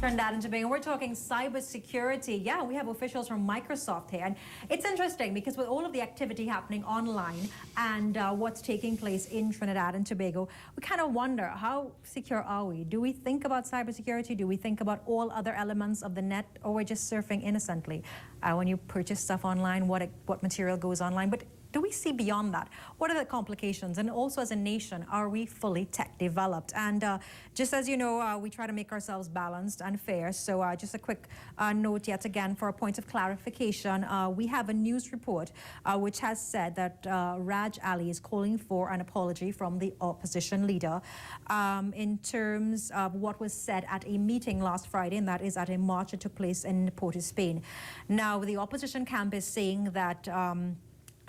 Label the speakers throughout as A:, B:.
A: Trinidad and Tobago. We're talking cybersecurity. Yeah, we have officials from Microsoft here. And it's interesting because with all of the activity happening online and what's taking place in Trinidad and Tobago, we kind of wonder, how secure are we? Do we think about cybersecurity? Do we think about all other elements of the net, or we're just surfing innocently? When you purchase stuff online, what material goes online? But do we see beyond that? What are the complications? And also as a nation, are we fully tech developed? And just as you know, we try to make ourselves balanced and fair. So just a quick note yet again for a point of clarification. We have a news report which has said that Raj Ali is calling for an apology from the opposition leader in terms of what was said at a meeting last Friday, and that is at a march that took place in Port of Spain. Now, the opposition camp is saying that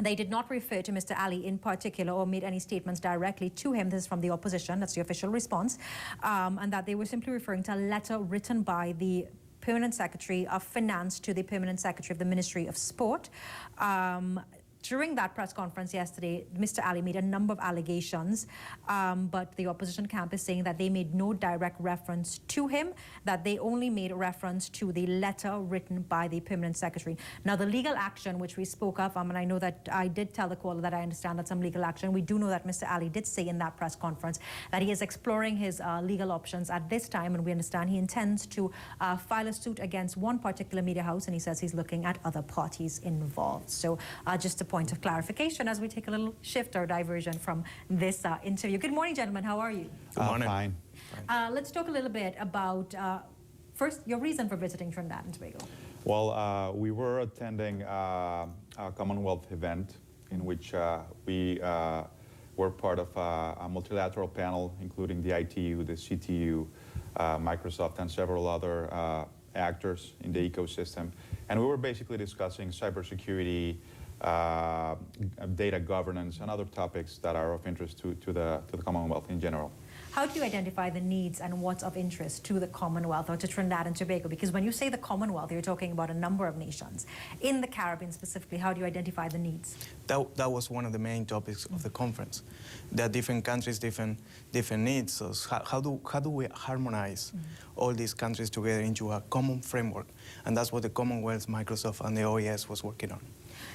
A: they did not refer to Mr. Ali in particular or made any statements directly to him. This is from the opposition. That's the official response. And that they were simply referring to a letter written by the Permanent Secretary of Finance to the Permanent Secretary of the Ministry of Sport. During that press conference yesterday, Mr. Ali made a number of allegations, but the opposition camp is saying that they made no direct reference to him, that they only made reference to the letter written by the Permanent Secretary. Now, the legal action which we spoke of, and I know that I did tell the caller that I understand that some legal action, we do know that Mr. Ali did say in that press conference that he is exploring his legal options at this time, and we understand he intends to file a suit against one particular media house, and he says he's looking at other parties involved. So just a point of clarification as we take a little shift or diversion from this interview. Good morning, gentlemen. How are you?
B: Good morning.
C: Fine.
A: Let's talk a little bit about, first, your reason for visiting Trinidad and Tobago.
C: Well, we were attending a Commonwealth event in which we were part of a multilateral panel, including the ITU, the CTU, Microsoft, and several other actors in the ecosystem. And we were basically discussing cybersecurity, data governance, and other topics that are of interest to the Commonwealth in general.
A: How do you identify the needs and what's of interest to the Commonwealth or to Trinidad and Tobago? Because when you say the Commonwealth, you're talking about a number of nations. In the Caribbean specifically, how do you identify the needs?
B: That was one of the main topics of the conference. There are different countries, different needs. So how do we harmonize all these countries together into a common framework? And that's what the Commonwealth, Microsoft, and the OES was working on.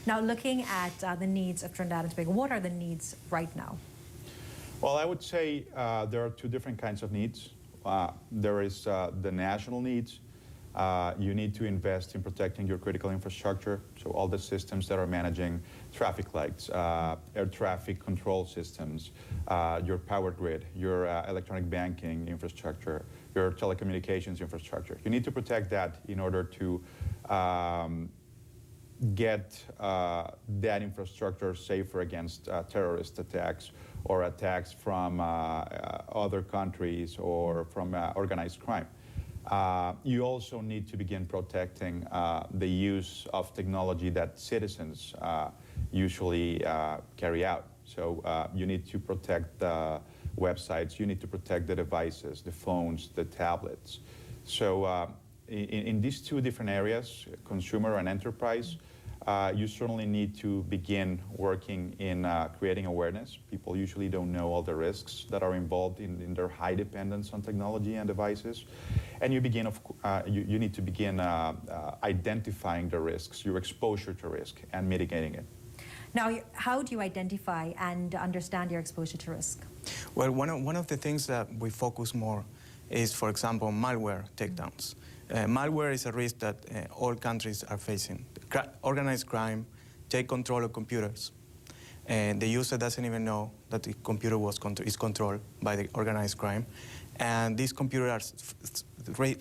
A: Now, looking at the needs of Trinidad and Tobago, what are the needs right now?
C: Well, I would say there are two different kinds of needs. There is the national needs. You need to invest in protecting your critical infrastructure, so all the systems that are managing traffic lights, air traffic control systems, your power grid, your electronic banking infrastructure, your telecommunications infrastructure. You need to protect that in order to get that infrastructure safer against terrorist attacks or attacks from other countries or from organized crime. You also need to begin protecting the use of technology that citizens usually carry out. So you need to protect the websites, you need to protect the devices, the phones, the tablets. So in these two different areas, consumer and enterprise, you certainly need to begin working in creating awareness. People usually don't know all the risks that are involved in their high dependence on technology and devices. And you need to begin identifying the risks, your exposure to risk, and mitigating it.
A: Now, how do you identify and understand your exposure to risk?
B: Well, one of the things that we focus more is, for example, malware takedowns. Malware is a risk that all countries are facing. Organized crime take control of computers, and the user doesn't even know that the computer is controlled by the organized crime. And these computers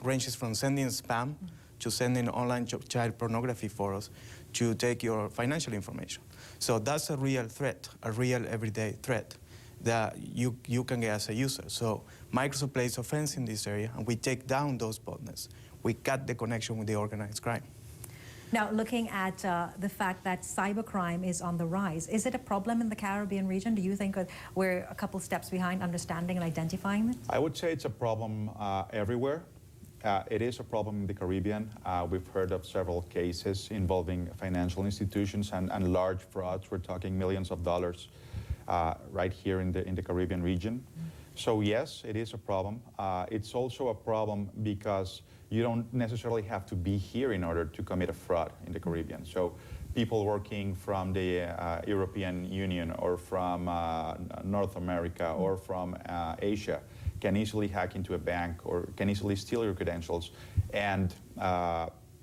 B: ranges from sending spam to sending online child pornography photos to take your financial information. So that's a real threat, a real everyday threat that you can get as a user. So Microsoft plays offense in this area, and we take down those botnets. We cut the connection with the organized crime.
A: Now, looking at the fact that cybercrime is on the rise, is it a problem in the Caribbean region? Do you think we're a couple steps behind understanding and identifying it?
C: I would say it's a problem everywhere. It is a problem in the Caribbean. We've heard of several cases involving financial institutions and large frauds. We're talking millions of dollars right here in the Caribbean region. So yes, it is a problem. It's also a problem because you don't necessarily have to be here in order to commit a fraud in the Caribbean. So people working from the European Union or from North America or from Asia can easily hack into a bank or can easily steal your credentials and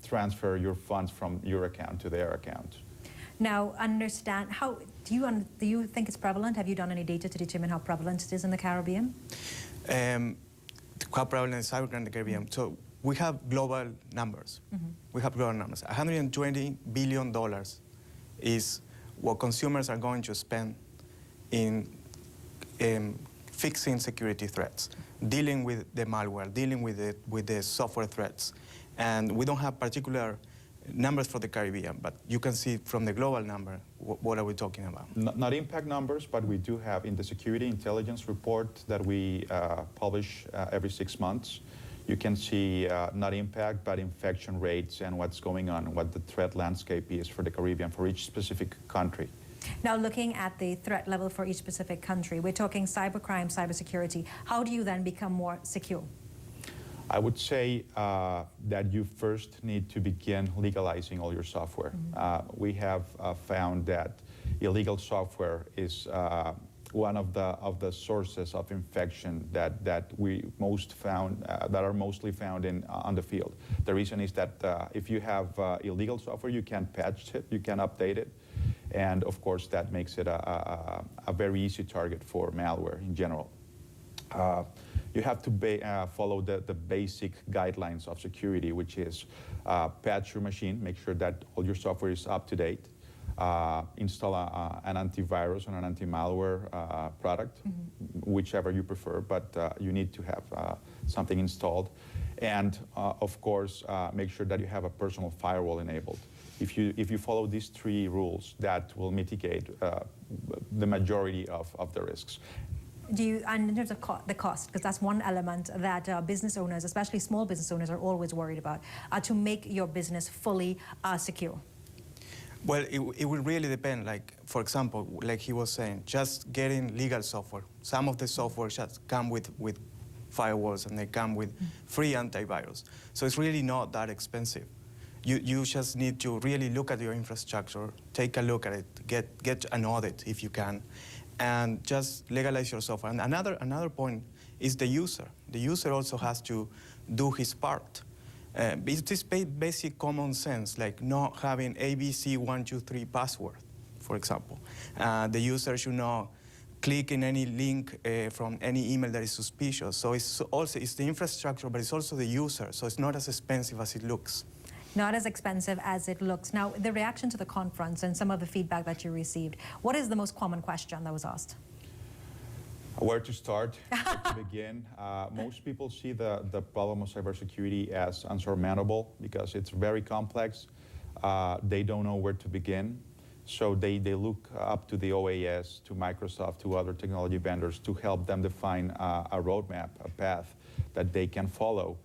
C: transfer your funds from your account to their account.
A: Now, understand, how do you think it's prevalent? Have you done any data to determine how prevalent it is in the Caribbean?
B: How prevalent is cybercrime in the Caribbean? So we have global numbers. We have global numbers. $120 billion is what consumers are going to spend in fixing security threats, dealing with the malware, dealing with the software threats. And we don't have particular numbers for the Caribbean, but you can see from the global number, what are we talking about?
C: Not impact numbers, but we do have in the security intelligence report that we publish every 6 months. You can see not impact, but infection rates and what's going on, what the threat landscape is for the Caribbean, for each specific country.
A: Now, looking at the threat level for each specific country, we're talking cybercrime, cybersecurity. How do you then become more secure?
C: I would say that you first need to begin legalizing all your software. We have found that illegal software is one of the sources of infection that we that are mostly found on the field. The reason is that if you have illegal software, you can patch it, you can update it, and of course that makes it a very easy target for malware in general. You have to follow the basic guidelines of security, which is patch your machine, make sure that all your software is up to date, install an antivirus or an anti-malware product, whichever you prefer, but you need to have something installed. And of course, make sure that you have a personal firewall enabled. If you follow these 3 rules, that will mitigate the majority of the risks.
A: And in terms of the cost, because that's one element that business owners, especially small business owners, are always worried about, to make your business fully secure?
B: Well, it will really depend. Like, for example, like he was saying, just getting legal software. Some of the software just come with firewalls and they come with free antivirus. So it's really not that expensive. You just need to really look at your infrastructure, take a look at it, get an audit if you can, and just legalize your software. And another point is the user. The user also has to do his part. It's this basic common sense, like not having ABC123 password, for example. The user should not click in any link from any email that is suspicious. So it's the infrastructure, but it's also the user. So it's not as expensive as it looks.
A: Not as expensive as it looks. Now, the reaction to the conference and some of the feedback that you received, what is the most common question that was asked?
C: Where to start, where to begin. Most people see the problem of cybersecurity as unsurmountable because it's very complex. They don't know where to begin. So they look up to the OAS, to Microsoft, to other technology vendors to help them define a roadmap, a path that they can follow.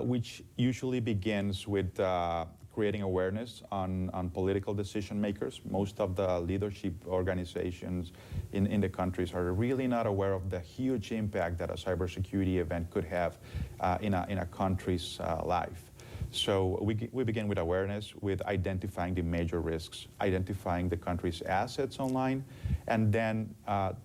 C: Which usually begins with creating awareness on political decision makers. Most of the leadership organizations in the countries are really not aware of the huge impact that a cybersecurity event could have in a country's life. So we begin with awareness, with identifying the major risks, identifying the country's assets online, and then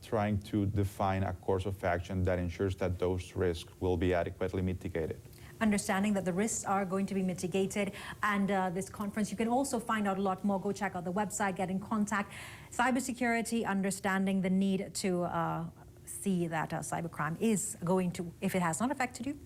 C: trying to define a course of action that ensures that those risks will be adequately mitigated.
A: Understanding that the risks are going to be mitigated, and this conference, you can also find out a lot more. Go check out the website, get in contact. Cybersecurity, understanding the need to see that cybercrime is going to, if it has not affected you,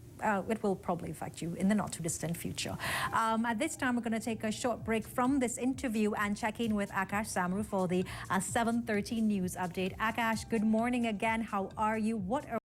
A: it will probably affect you in the not too distant future. At this time, we're going to take a short break from this interview and check in with Akash Samru for the 7:30 news update. Akash, good morning again. How are you? What are